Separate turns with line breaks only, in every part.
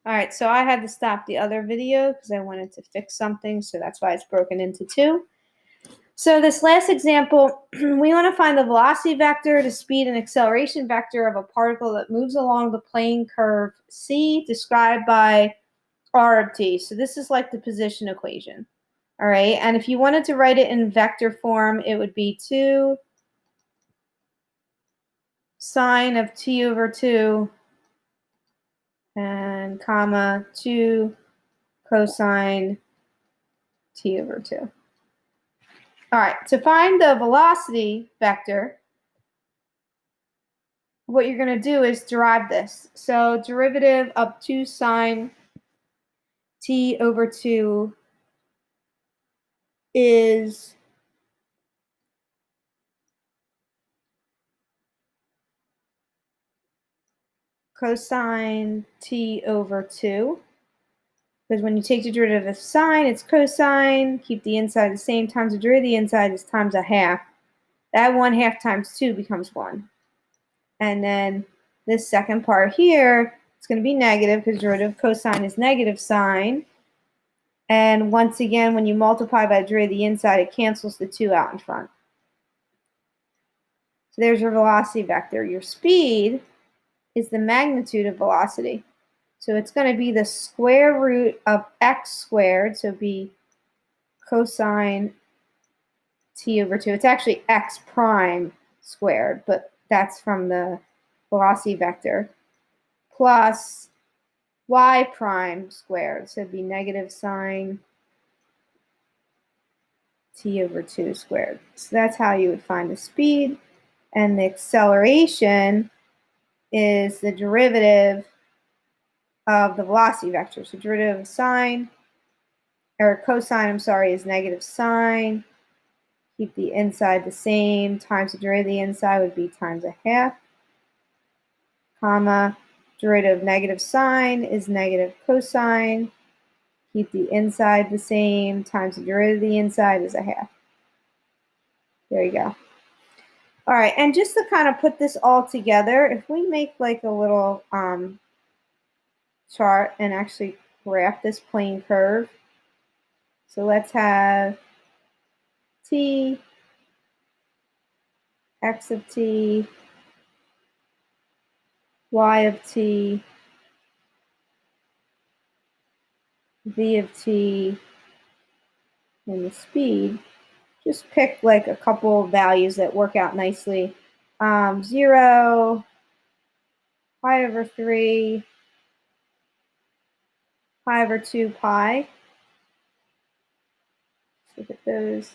All right, so I had to stop the other video because I wanted to fix something, so that's why it's broken into two. So this last example, we want to find the velocity vector, the speed and acceleration vector of a particle that moves along the plane curve C described by R of t. So this is like the position equation. All right, and if you wanted to write it in vector form, it would be 2 sine of t over 2 and comma 2 cosine t over 2. All right, to find the velocity vector, what you're going to do is derive this. So derivative of 2 sine t over 2 is cosine t over 2. Because when you take the derivative of sine, it's cosine. Keep the inside the same, times the derivative of the inside is times a half. That 1/2 times 2 becomes 1. And then this second part here, it's going to be negative because derivative of cosine is negative sine. And once again, when you multiply by the derivative of the inside, it cancels the 2 out in front. So there's your velocity vector. Your speed is the magnitude of velocity. So it's going to be the square root of x squared. So it'd be cosine t over 2. It's actually x prime squared, but that's from the velocity vector, plus y prime squared. So it'd be negative sine t over 2 squared. So that's how you would find the speed. And the acceleration is the derivative of the velocity vector. So derivative of sine, or cosine, I'm sorry, is negative sine. Keep the inside the same, times the derivative of the inside would be times a half, comma, derivative of negative sine is negative cosine. Keep the inside the same, times the derivative of the inside is a half. There you go. All right, and just to kind of put this all together, if we make like a little chart and actually graph this plane curve. So let's have t, x of t, y of t, v of t, and the speed. Just pick like a couple values that work out nicely. 0, pi over 3, pi over 2 pi. Let's look at those.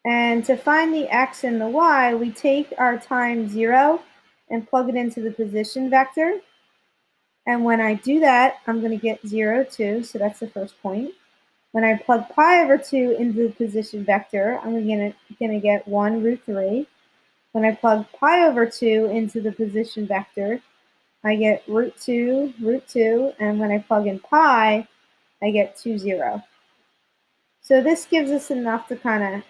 And to find the x and the y, we take our time 0 and plug it into the position vector. And when I do that, I'm going to get 0, 2, so that's the first point. When I plug pi over 2 into the position vector, I'm going to get 1 root 3. When I plug pi over 2 into the position vector, I get root 2, and when I plug in pi, I get 2, 0. So this gives us enough to kind of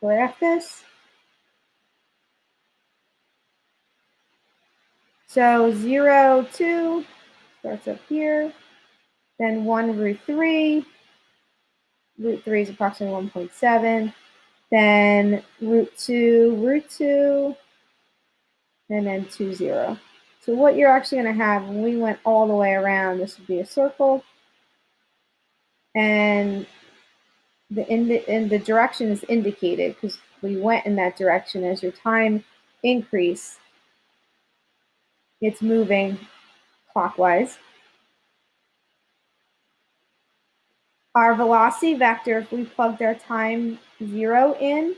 graph this. So 0, 2 starts up here, then 1 root 3. Root 3 is approximately 1.7. Then root 2, and then 2, 0. So what you're actually going to have when we went all the way around, this would be a circle. And the direction is indicated because we went in that direction. As your time increase, it's moving clockwise. Our velocity vector, if we plugged our time 0 in,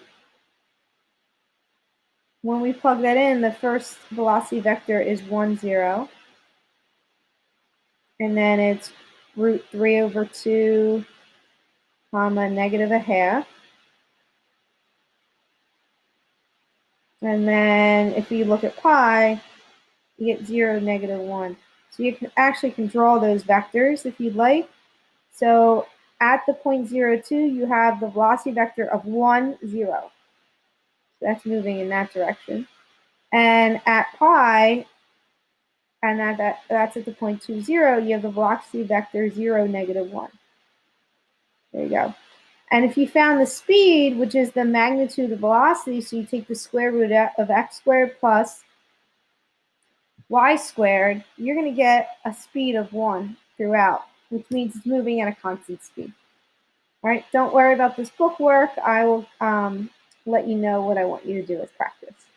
when we plug that in, the first velocity vector is 1, 0. And then it's root 3 over 2, comma, negative a half. And then if you look at pi, you get 0, negative 1. So you can draw those vectors if you'd like. So at the point 0, 2, you have the velocity vector of 1, 0. That's moving in that direction. And at pi, and that's at the point 2, 0, you have the velocity vector 0, -1. There you go. And if you found the speed, which is the magnitude of velocity, so you take the square root of x squared plus y squared, you're going to get a speed of 1 throughout, which means it's moving at a constant speed. All right, don't worry about this book work. I will let you know what I want you to do as practice.